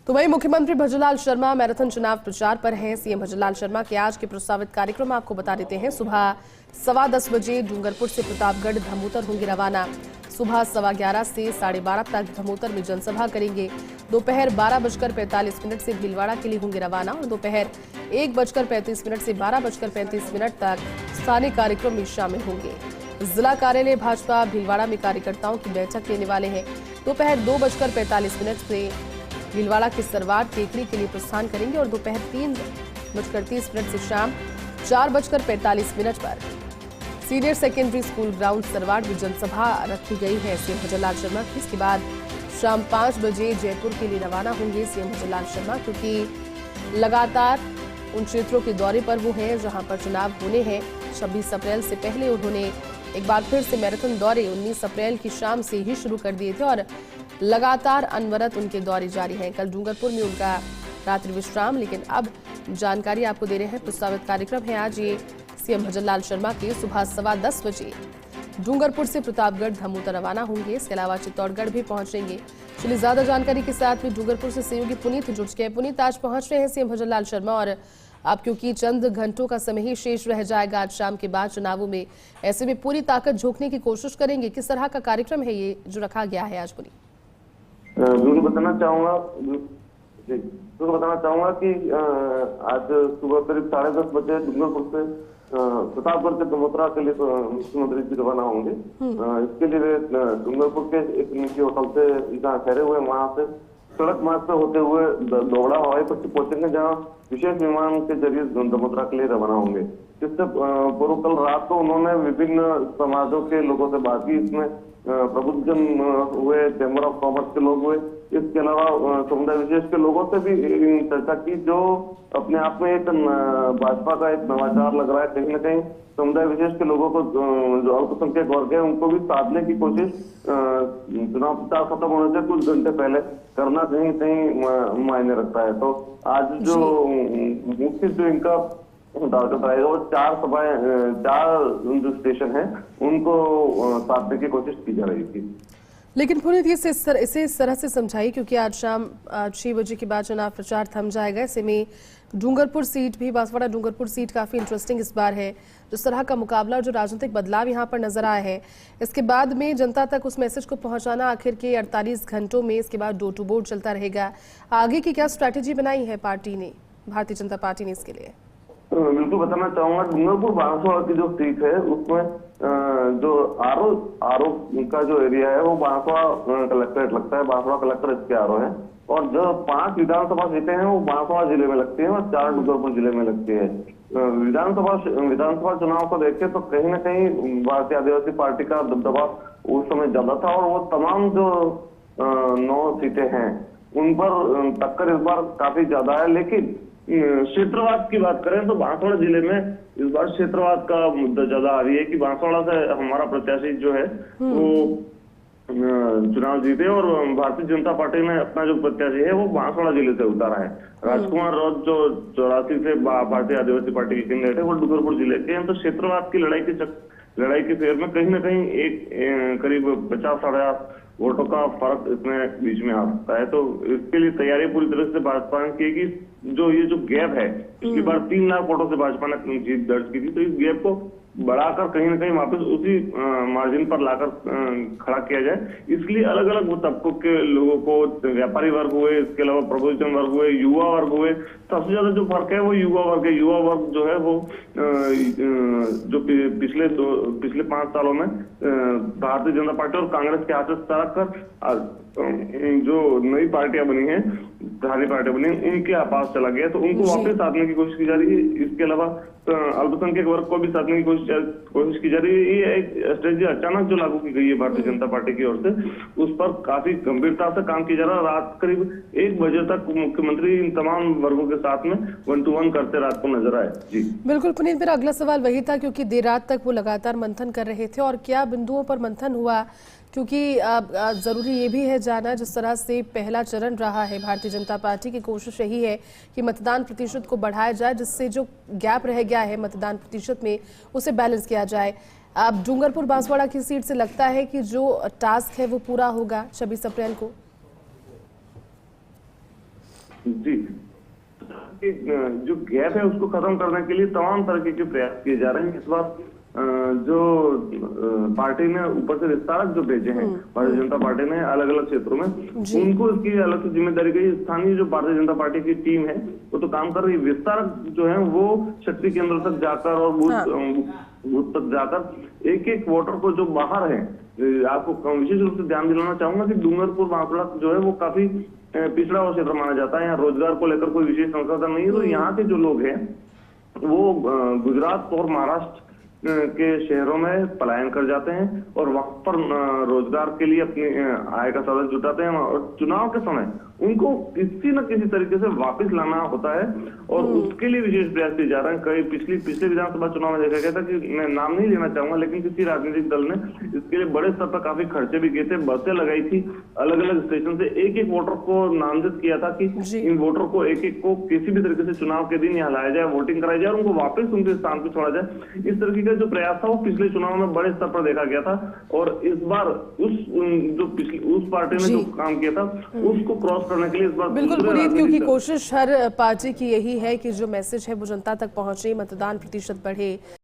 तो वहीं मुख्यमंत्री भजनलाल शर्मा मैराथन चुनाव प्रचार पर हैं। सीएम भजनलाल शर्मा के आज के प्रस्तावित कार्यक्रम आपको बता देते हैं। सुबह 10:15 बजे डूंगरपुर से प्रतापगढ़ धमोतर होंगे रवाना। सुबह 11:15 से 12:30 तक धमोतर में जनसभा करेंगे। दोपहर 12:45 से भीलवाड़ा के लिए होंगे रवाना और दोपहर 1:35 से 12:35 तक स्थानीय कार्यक्रम में शामिल होंगे। जिला कार्यालय भाजपा भीलवाड़ा में कार्यकर्ताओं की बैठक लेने वाले हैं। दोपहर 2:45 से भीलवाड़ा के सरवार टेकरी के लिए प्रस्थान करेंगे और दोपहर 3:30 से शाम 4:45 पर senior secondary school ground Sarwar में जनसभा रखी गई है सीएम भजनलाल शर्मा की। इसके बाद शाम 5 बजे जयपुर के लिए रवाना होंगे सीएम भजनलाल शर्मा, क्योंकि लगातार उन क्षेत्रों के दौरे पर वो हैं जहां पर चुनाव होने हैं। 26 अप्रैल से पहले उन्होंने एक बार फिर से मैराथन दौरे 19 अप्रैल की शाम से ही शुरू कर दिए थे और लगातार अनवरत उनके दौरे जारी हैं। कल डूंगरपुर में उनका रात्रि विश्राम, लेकिन अब जानकारी आपको दे रहे हैं। प्रस्तावित कार्यक्रम है आज ये सीएम भजनलाल शर्मा के सुबह 10:15 बजे डूंगरपुर से प्रतापगढ़ धमोतर रवाना होंगे। इसके अलावा चित्तौड़गढ़ भी पहुंचेंगे। चलिए ज्यादा जानकारी के साथ में डूंगरपुर से सहयोगी पुनीत जुड़ गए। पुनीत, आज पहुंच रहे हैं सीएम भजनलाल शर्मा और अब क्योंकि चंद घंटों का समय ही शेष रह जाएगा आज शाम के बाद चुनावों में, ऐसे में पूरी ताकत झोंकने की कोशिश करेंगे। किस तरह का कार्यक्रम है ये जो रखा गया है आज? पुनीत, जरूर बताना चाहूंगा कि आज सुबह करीब 10:30 बजे डूंगरपुर से प्रतापगढ़ के धमोतरा के लिए मुख्यमंत्री जी रवाना होंगे। इसके लिए वे डूंगरपुर के एक निजी होटल से जहाँ ठहरे हुए वहां से सड़क मार्ग से होते हुए दोगड़ा हवाई पट्टी पहुंचेंगे, जहाँ विशेष विमान के जरिए धमोतरा के लिए रवाना होंगे। इससे पूर्व कल रात को उन्होंने विभिन्न समाजों के लोगों से बात की। इसमें प्रबुद्धजन हुए, चैम्बर ऑफ कॉमर्स के लोग हुए, इसके अलावा समुदाय विशेष के लोगों से भी चर्चा की, जो अपने आप में एक भाजपा का एक नवाचार लग रहा है। कहीं न कहीं समुदाय विशेष के लोगों को जो अल्पसंख्यक वर्ग है उनको भी साधने की कोशिश चुनाव प्रचार खत्म होने से कुछ घंटे पहले करना कहीं कहीं मायने रखता है। तो आज जो मुख्य जो इनका टारगेट रहेगा वो 4 जो स्टेशन है उनको साधने की कोशिश की जा रही थी। लेकिन पुनीत, इसे इस तरह से समझाइए, क्योंकि आज शाम 6 बजे के बाद चुनाव प्रचार थम जाएगा। ऐसे में डूंगरपुर सीट भी, बांसवाड़ा डूंगरपुर सीट काफी इंटरेस्टिंग इस बार है। जिस तरह का मुकाबला और जो राजनीतिक बदलाव यहाँ पर नजर आया है, इसके बाद में जनता तक उस मैसेज को पहुंचाना आखिर के 48 घंटों में, इसके बाद डोर टू डोर चलता रहेगा। आगे की क्या स्ट्रैटेजी बनाई है पार्टी ने, भारतीय जनता पार्टी ने इसके लिए? बिल्कुल बताना चाहूंगा। डूंगरपुर बांसवाड़ा की जो सीट है उसमें जो आरो का जो एरिया है वो बांसवाड़ा कलेक्ट्रेट लगता है, बांसवाड़ा कलेक्टर इसके आरो है। और जो 5 विधानसभा सीटें हैं वो बांसवाड़ा जिले में लगती है और 4 डूंगरपुर जिले में लगती है। विधानसभा चुनाव को देखे तो कहीं न कहीं भारतीय आदिवासी पार्टी का दबदबा उस समय ज्यादा था और वो तमाम जो 9 सीटें हैं उन पर टक्कर इस बार काफी ज्यादा है। लेकिन क्षेत्रवाद की बात करें तो बांसवाड़ा जिले में इस बार क्षेत्रवाद का मुद्दा ज्यादा आ रही है कि बांसवाड़ा से हमारा प्रत्याशी जो है वो चुनाव जीते और भारतीय जनता पार्टी ने अपना जो प्रत्याशी है वो बांसवाड़ा जिले से उतारा है। राजकुमार रौत जो 84 से भारतीय आदिवासी पार्टी के कैंडिडेट है वो डूंगरपुर जिले के हैं। तो क्षेत्रवाद की लड़ाई के फेर में कहीं न कहीं एक करीब 50-60 वोटों का फर्क इसमें बीच में आ सकता है। तो इसके लिए तैयारी पूरी तरह से भाजपा ने की कि जो ये जो गैप है, पिछली बार 3 लाख वोटों से भाजपा ने जीत दर्ज की थी, तो इस गैप को बढ़ाकर कहीं न कहीं वापस उसी मार्जिन पर लाकर खड़ा किया जाए। इसलिए अलग अलग तबकों के लोगों को, व्यापारी वर्ग हुए, इसके अलावा प्रबुद्धजन वर्ग हुए, युवा वर्ग हुए, सबसे ज्यादा जो फर्क है वो युवा वर्ग है। युवा वर्ग जो है वो जो पिछले 5 सालों में भारतीय जनता पार्टी और कांग्रेस के हाथ से सरक कर जो नई पार्टियां बनी हैं, धारी पार्टियां बनी, उनके पास चला गया, तो उनको वापस साधने की कोशिश की जा रही है। इसके अलावा अल्पसंख्यक वर्ग को भी साधने की कोशिश की जा रही है। ये एक स्ट्रेटेजी अचानक जो लागू की गई है भारतीय जनता पार्टी की ओर से, उस पर काफी गंभीरता से काम किया जा रहा है। रात करीब 1 बजे तक मुख्यमंत्री इन तमाम वर्गों के साथ में 1-to-1 करते रात को नजर आए। जी बिल्कुल पुनीत, मेरा अगला सवाल वही था, क्योंकि देर रात तक वो लगातार मंथन कर रहे थे और क्या बिंदुओं पर मंथन हुआ, क्योंकि जरूरी ये भी है जाना, जिस तरह से पहला चरण रहा है भारतीय जनता पार्टी की कोशिश यही है कि मतदान प्रतिशत को बढ़ाया जाए, जिससे जो गैप रह गया है मतदान प्रतिशत में उसे बैलेंस किया जाए। अब डूंगरपुर बांसवाड़ा की सीट से लगता है कि जो टास्क है वो पूरा होगा 26 अप्रैल को? जी, जो गैप है उसको खत्म करने के लिए तमाम तरीके के प्रयास किए जा रहे हैं। इस बार जो पार्टी ने ऊपर से विस्तारक जो भेजे हैं भारतीय जनता पार्टी ने अलग अलग क्षेत्रों में, उनको इसकी अलग से जिम्मेदारी गई। स्थानीय जो भारतीय जनता पार्टी की टीम है वो तो काम कर रही है, विस्तारक जो है वो शक्ति केंद्र तक जाकर और बूथ तक जाकर एक एक वोटर को जो बाहर है, आपको विशेष रूप से ध्यान दिलाना चाहूंगा कि डूंगरपुर बांसवाड़ा जो है वो काफी पिछड़ा हुआ क्षेत्र माना जाता है। यहाँ रोजगार को लेकर कोई विशेष संसाधन नहीं है, तो यहाँ के जो लोग हैं वो गुजरात और महाराष्ट्र के शहरों में पलायन कर जाते हैं और वहां पर रोजगार के लिए अपनी आय का साधन जुटाते हैं और चुनाव के समय उनको किसी न किसी तरीके से वापस लाना होता है और उसके लिए विशेष प्रयास किए जा रहे हैं। कई पिछले विधानसभा चुनाव में देखा गया था कि मैं नाम नहीं लेना चाहूंगा, लेकिन किसी राजनीतिक दल ने इसके लिए बड़े स्तर पर काफी खर्चे भी किए थे, बसें लगाई थी, अलग अलग स्टेशन से एक एक वोटर को नामजद किया था कि इन वोटर को एक एक को किसी भी तरीके से चुनाव के दिन यहाँ लाया जाए, वोटिंग कराई जाए और उनको वापस उनके स्थान पर छोड़ा जाए। इस तरीके का जो प्रयास था वो पिछले चुनाव में बड़े स्तर पर देखा गया था और इस बार उस पार्टी ने जो काम किया था उसको क्रॉस करने के लिए इस बार बिल्कुल पुनीत, क्योंकि कोशिश हर पार्टी की यही है कि जो मैसेज है वो जनता तक पहुंचे, मतदान प्रतिशत बढ़े।